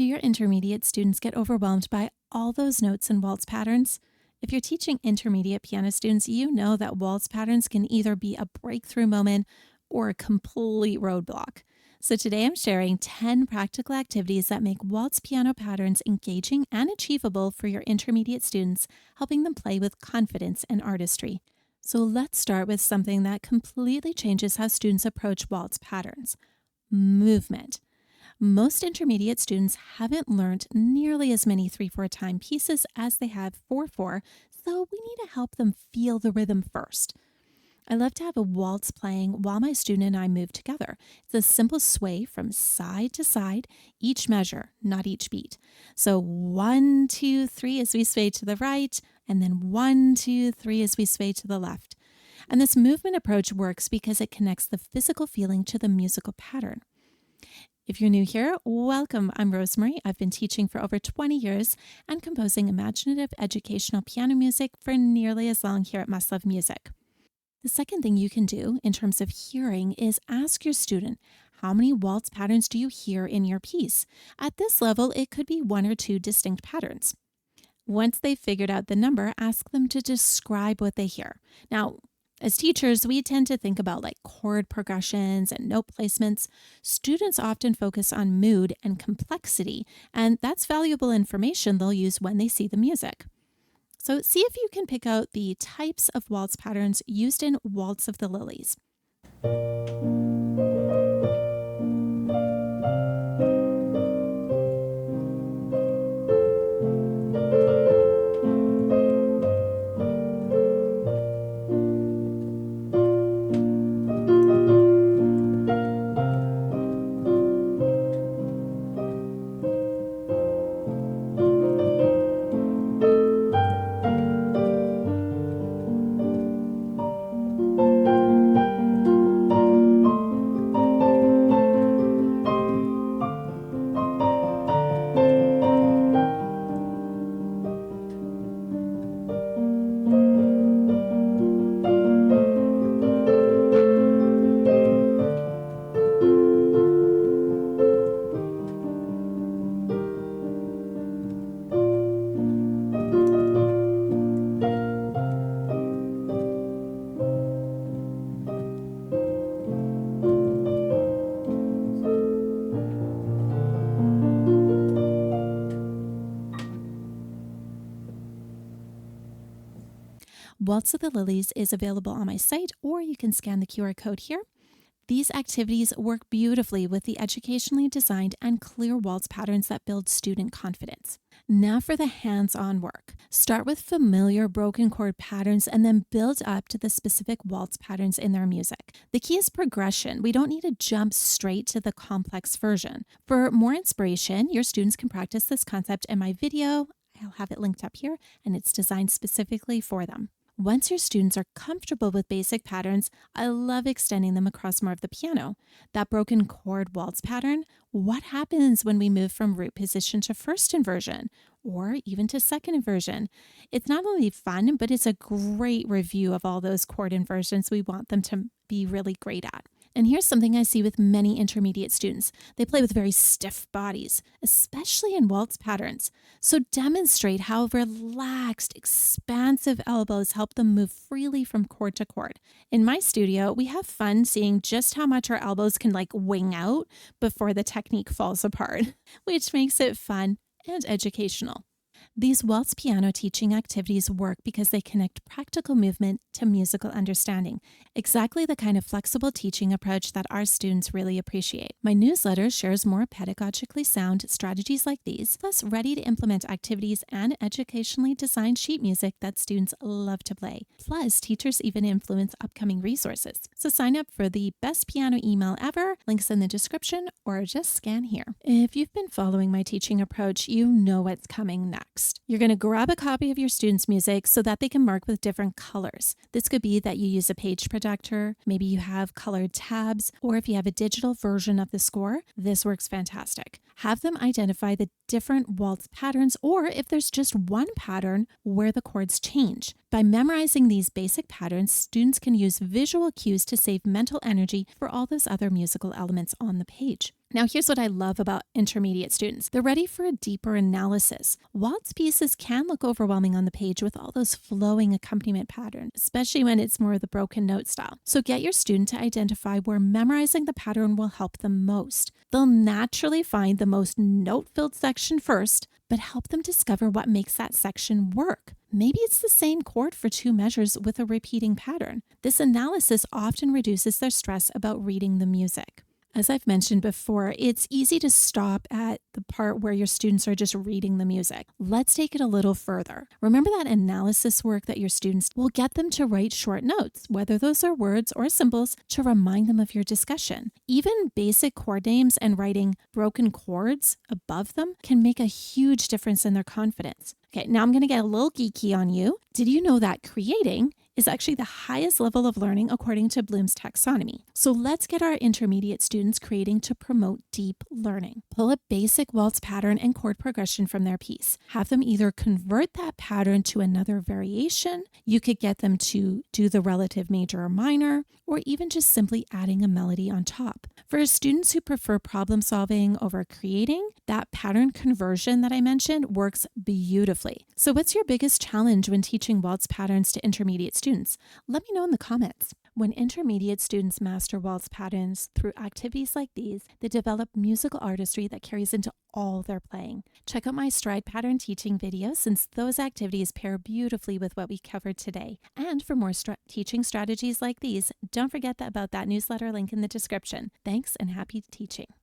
Do your intermediate students get overwhelmed by all those notes and waltz patterns? If you're teaching intermediate piano students, you know that waltz patterns can either be a breakthrough moment or a complete roadblock. So today I'm sharing 10 practical activities that make waltz piano patterns engaging and achievable for your intermediate students, helping them play with confidence and artistry. So let's start with something that completely changes how students approach waltz patterns: movement. Most intermediate students haven't learned nearly as many 3/4 time pieces as they have 4/4, so we need to help them feel the rhythm first. I love to have a waltz playing while my student and I move together. It's a simple sway from side to side, each measure, not each beat. So 1, 2, 3 as we sway to the right, and then 1, 2, 3 as we sway to the left. And this movement approach works because it connects the physical feeling to the musical pattern. If you're new here, welcome. I'm Rosemarie. I've been teaching for over 20 years and composing imaginative educational piano music for nearly as long here at Must Love Music. The second thing you can do in terms of hearing is ask your student, how many waltz patterns do you hear in your piece? At this level, it could be 1 or 2 distinct patterns. Once they've figured out the number, ask them to describe what they hear. Now, as teachers, we tend to think about like chord progressions and note placements. Students often focus on mood and complexity, and that's valuable information they'll use when they see the music. So see if you can pick out the types of waltz patterns used in Waltz of the Lilies. Waltz of the Lilies is available on my site, or you can scan the QR code here. These activities work beautifully with the educationally designed and clear waltz patterns that build student confidence. Now for the hands-on work. Start with familiar broken chord patterns and then build up to the specific waltz patterns in their music. The key is progression. We don't need to jump straight to the complex version. For more inspiration, your students can practice this concept in my video. I'll have it linked up here, and it's designed specifically for them. Once your students are comfortable with basic patterns, I love extending them across more of the piano. That broken chord waltz pattern, what happens when we move from root position to first inversion or even to second inversion? It's not only fun, but it's a great review of all those chord inversions we want them to be really great at. And here's something I see with many intermediate students. They play with very stiff bodies, especially in waltz patterns. So demonstrate how relaxed, expansive elbows help them move freely from chord to chord. In my studio, we have fun seeing just how much our elbows can like wing out before the technique falls apart, which makes it fun and educational. These waltz piano teaching activities work because they connect practical movement to musical understanding, exactly the kind of flexible teaching approach that our students really appreciate. My newsletter shares more pedagogically sound strategies like these, plus ready-to-implement activities and educationally designed sheet music that students love to play. Plus, teachers even influence upcoming resources. So sign up for the best piano email ever, links in the description, or just scan here. If you've been following my teaching approach, you know what's coming next. You're going to grab a copy of your students' music so that they can mark with different colors. This could be that you use a page projector, maybe you have colored tabs, or if you have a digital version of the score, this works fantastic. Have them identify the different waltz patterns, or if there's just one pattern where the chords change. By memorizing these basic patterns, students can use visual cues to save mental energy for all those other musical elements on the page. Now, here's what I love about intermediate students. They're ready for a deeper analysis. Waltz pieces can look overwhelming on the page with all those flowing accompaniment patterns, especially when it's more of the broken note style. So get your student to identify where memorizing the pattern will help them most. They'll naturally find the most note-filled section first, but help them discover what makes that section work. Maybe it's the same chord for two measures with a repeating pattern. This analysis often reduces their stress about reading the music. As I've mentioned before, it's easy to stop at the part where your students are just reading the music. Let's take it a little further. Remember that analysis work that your students will get them to write short notes, whether those are words or symbols, to remind them of your discussion. Even basic chord names and writing broken chords above them can make a huge difference in their confidence. Okay, now I'm going to get a little geeky on you. Did you know that creating is actually the highest level of learning according to Bloom's taxonomy? So let's get our intermediate students creating to promote deep learning. Pull a basic waltz pattern and chord progression from their piece. Have them either convert that pattern to another variation. You could get them to do the relative major or minor, or even just simply adding a melody on top. For students who prefer problem solving over creating, that pattern conversion that I mentioned works beautifully. So what's your biggest challenge when teaching waltz patterns to intermediate students? Let me know in the comments. When intermediate students master waltz patterns through activities like these, they develop musical artistry that carries into all their playing. Check out my stride pattern teaching video, since those activities pair beautifully with what we covered today. And for more teaching strategies like these, don't forget about that newsletter link in the description. Thanks and happy teaching.